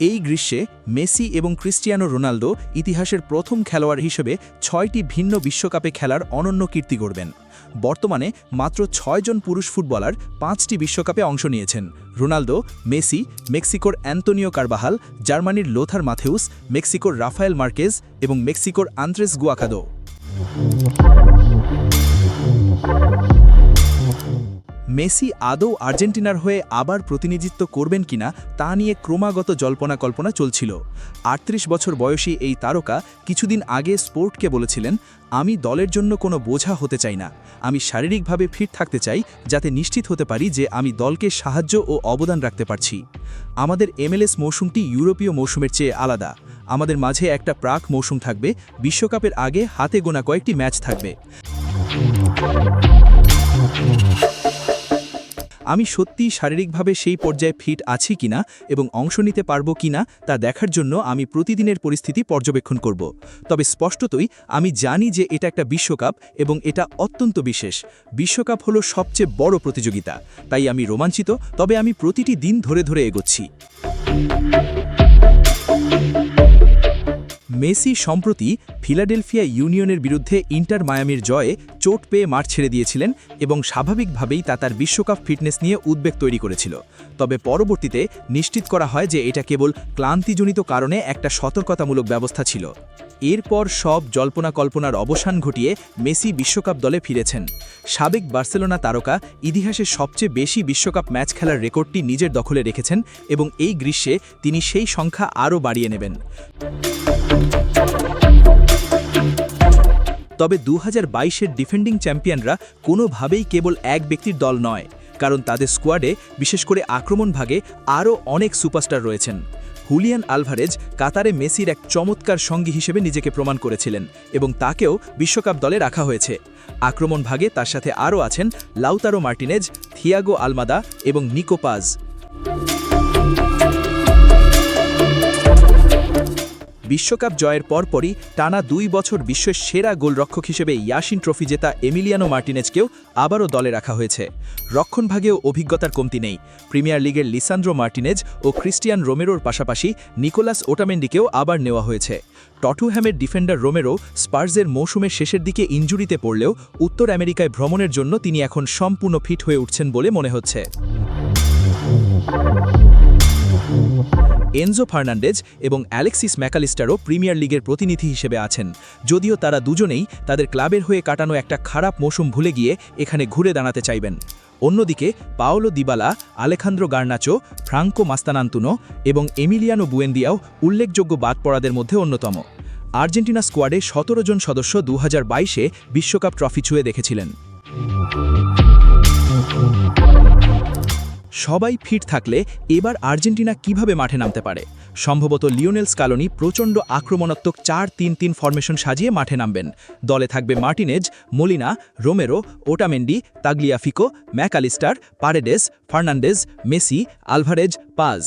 এই গ্রীষ্মে মেসি এবং ক্রিস্টিয়ানো রোনালদো ইতিহাসের প্রথম খেলোয়াড় হিসেবে ৬টি ভিন্ন বিশ্বকাপে খেলার অনন্য কীর্তি গড়বেন। বর্তমানে মাত্র ৬ জন পুরুষ ফুটবলার ৫টি বিশ্বকাপে অংশ নিয়েছেন। রোনালদো, মেসি, মেক্সিকোর অ্যান্তোনিও কারবাহাল, জার্মানির লোথার মাথেউস, মেক্সিকোর রাফায়েল মার্কেজ এবং মেক্সিকোর আন্দ্রেস গুয়াকাদো। মেসি আদৌ আর্জেন্টিনার হয়ে আবার প্রতিনিধিত্ব করবেন কিনা তা নিয়ে ক্রমাগত জল্পনা-কল্পনা চলছিল। ৩৮ বছর বয়সী এই তারকা কিছুদিন আগে স্পোর্টকে বলেছিলেন, আমি দলের জন্য কোনো বোঝা হতে চাই না, আমি শারীরিকভাবে ফিট থাকতে চাই যাতে নিশ্চিত হতে পারি যে আমি দলকে সাহায্য ও অবদান রাখতে পারছি। আমাদের MLS মৌসুমটি ইউরোপীয় মৌসুমের চেয়ে আলাদা। আমাদের মাঝে একটা প্রাক মৌসুম থাকবে, বিশ্বকাপের আগে হাতে গোনা কয়েকটি ম্যাচ থাকবে। আমি সত্যিই শারীরিকভাবে সেই পর্যায়ে ফিট আছি কিনা এবং অংশ নিতে পারবো কিনা তা দেখার জন্য আমি প্রতিদিনের পরিস্থিতি পর্যবেক্ষণ করব। তবে স্পষ্টতই আমি জানি যে এটা একটা বিশ্বকাপ এবং এটা অত্যন্ত বিশেষ। বিশ্বকাপ হলো সবচেয়ে বড় প্রতিযোগিতা, তাই আমি রোমাঞ্চিত, তবে আমি প্রতিটি দিন ধরে ধরে এগোচ্ছি। মেসি সম্প্রতি ফিলাডেলফিয়া ইউনিয়নের বিরুদ্ধে ইন্টার মায়ামির জয়ে চোট পেয়ে মাঠ ছেড়ে দিয়েছিলেন এবং স্বাভাবিকভাবেই তা তার বিশ্বকাপ ফিটনেস নিয়ে উদ্বেগ তৈরি করেছিল। তবে পরবর্তীতে নিশ্চিত করা হয় যে এটা কেবল ক্লান্তিজনিত কারণে একটা সতর্কতামূলক ব্যবস্থা ছিল। এরপর সব জল্পনা-কল্পনার অবসান ঘটিয়ে মেসি বিশ্বকাপ দলে ফিরেছেন। সাবেক বার্সেলোনা তারকা ইতিহাসে সবচেয়ে বেশি বিশ্বকাপ ম্যাচ খেলার রেকর্ডটি নিজের দখলে রেখেছেন এবং এই গ্রীষ্মে তিনি সেই সংখ্যা আরও বাড়িয়ে নেবেন। তবে 2022-এর ডিফেন্ডিং চ্যাম্পিয়নরা কোনোভাবেই কেবল এক ব্যক্তির দল নয়, কারণ তাদের স্কোয়াডে বিশেষ করে আক্রমণ ভাগে আরও অনেক সুপারস্টার রয়েছেন। হুলিয়ান আলভারেজ কাতারে মেসির এক চমৎকার সঙ্গী হিসেবে নিজেকে প্রমাণ করেছিলেন এবং তাকেও বিশ্বকাপ দলে রাখা হয়েছে। আক্রমণ ভাগে তার সাথে আরও আছেন লাউতারো মার্টিনেজ, থিয়াগো আলমাদা এবং নিকো পাজ। বিশ্বকাপ জয়ের পরপরই টানা 2 বছর বিশ্বের সেরা গোলরক্ষক হিসেবে ইয়াসিন ট্রফি জেতা এমিলিয়ানো মার্টিনেজকেও আবারও দলে রাখা হয়েছে। রক্ষণভাগেও অভিজ্ঞতার কমতি নেই। প্রিমিয়ার লিগের লিসান্দ্রো মার্টিনেজ ও ক্রিস্টিয়ান রোমেরোর পাশাপাশি নিকোলাস ওটামেন্ডিকেও আবার নেওয়া হয়েছে। টটনহ্যামের ডিফেন্ডার রোমেরো স্পার্সের মৌসুমের শেষের দিকে ইনজুরিতে পড়লেও উত্তর আমেরিকায় ভ্রমণের জন্য তিনি এখন সম্পূর্ণ ফিট হয়ে উঠছেন বলে মনে হচ্ছে। এনজো ফার্নান্ডেজ এবং অ্যালেক্সিস ম্যাকালিস্টারও প্রিমিয়ার লিগের প্রতিনিধি হিসেবে আছেন, যদিও তারা দুজনেই তাদের ক্লাবের হয়ে কাটানো একটা খারাপ মৌসুম ভুলে গিয়ে এখানে ঘুরে দাঁড়াতে চাইবেন। অন্যদিকে পাওলো দিবালা, আলেখান্দ্রো গার্নাচো, ফ্রাঙ্কো মাস্তানান্তুনো এবং এমিলিয়ানো বুয়েন্দিয়াও উল্লেখযোগ্য বাদ পড়াদের মধ্যে অন্যতম। আর্জেন্টিনা স্কোয়াডে 17 জন সদস্য 2022-এ বিশ্বকাপ ট্রফি ছুঁয়ে দেখেছিলেন। সবাই ফিট থাকলে এবার আর্জেন্টিনা কিভাবে মাঠে নামতে পারে? সম্ভবত লিওনেল স্কালোনি প্রচণ্ড আক্রমণাত্মক 4-3-3 ফরমেশন সাজিয়ে মাঠে নামবেন। দলে থাকবে Martinez, Molina, Romero, Otamendi, Tagliafico, Mac Allister, Paredes, Fernandez, Messi, Alvarez, Paz.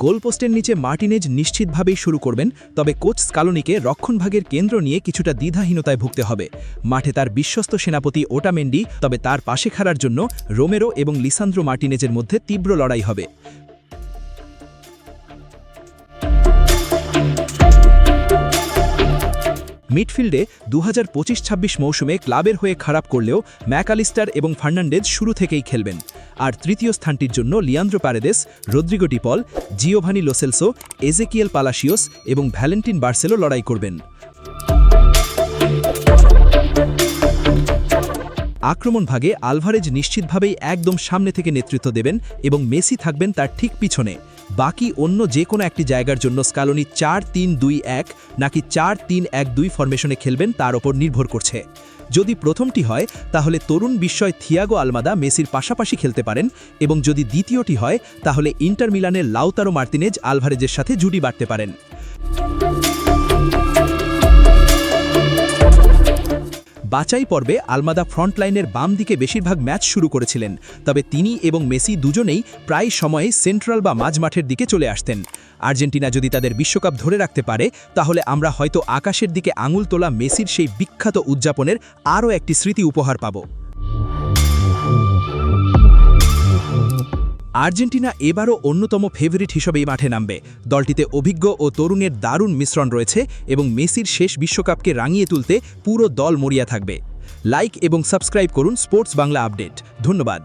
গোলপোস্টের নিচে মার্টিনেজ নিশ্চিতভাবেই শুরু করবেন, তবে কোচ স্কালোনিকে রক্ষণভাগের কেন্দ্র নিয়ে কিছুটা দ্বিধাহীনতায় ভুগতে হবে। মাঠে তার বিশ্বস্ত সেনাপতি ওটামেন্ডি, তবে তার পাশে খাড়ার জন্য রোমেরো এবং লিসান্দ্রো মার্টিনেজের মধ্যে তীব্র লড়াই হবে। মিডফিল্ডে 2025-26 মৌসুমে ক্লাবের হয়ে খারাপ করলেও ম্যাকালিস্টার এবং ফার্নান্ডেজ শুরু থেকেই খেলবেন। আর তৃতীয় স্থানটির জন্য Leandro Paredes, Rodrigo De Paul, Giovani Lo Celso, Ezequiel Palacios এবং ভ্যালেন্টিন বার্সেলো লড়াই করবেন। আক্রমণ ভাগে আলভারেজ নিশ্চিতভাবেই একদম সামনে থেকে নেতৃত্ব দেবেন এবং মেসি থাকবেন তার ঠিক পিছনে। বাকি অন্য যে কোনো একটি জায়গার জন্য স্কালোনি 4-3-2-1 নাকি 4-3-1-2 ফরমেশনে খেলবেন তার ওপর নির্ভর করছে। যদি প্রথমটি হয় তাহলে তরুণ বিস্ময় থিয়াগো আলমাদা মেসির পাশাপাশি খেলতে পারেন এবং যদি দ্বিতীয়টি হয় তাহলে ইন্টার মিলানের লাউতারো মার্টিনেজ আলভারেজের সাথে জুটি বাড়তে পারেন। বাছাই পর্বে আলমাদা ফ্রন্টলাইনের বাম দিকে বেশিরভাগ ম্যাচ শুরু করেছিলেন, তবে তিনি এবং মেসি দুজনেই প্রায় সময়ে সেন্ট্রাল বা মাঝমাঠের দিকে চলে আসতেন। আর্জেন্টিনা যদি তাদের বিশ্বকাপ ধরে রাখতে পারে তাহলে আমরা হয়তো আকাশের দিকে আঙুল তোলা মেসির সেই বিখ্যাত উদযাপনের আরও একটি স্মৃতি উপহার পাব। আর্জেন্টিনা এবারও অন্যতম ফেভারিট হিসেবেই মাঠে নামবে। দলটিতে অভিজ্ঞ ও তরুণের দারুণ মিশ্রণ রয়েছে এবং মেসির শেষ বিশ্বকাপকে রাঙিয়ে তুলতে পুরো দল মরিয়া থাকবে। লাইক এবং সাবস্ক্রাইব করুন স্পোর্টস বাংলা আপডেট। ধন্যবাদ।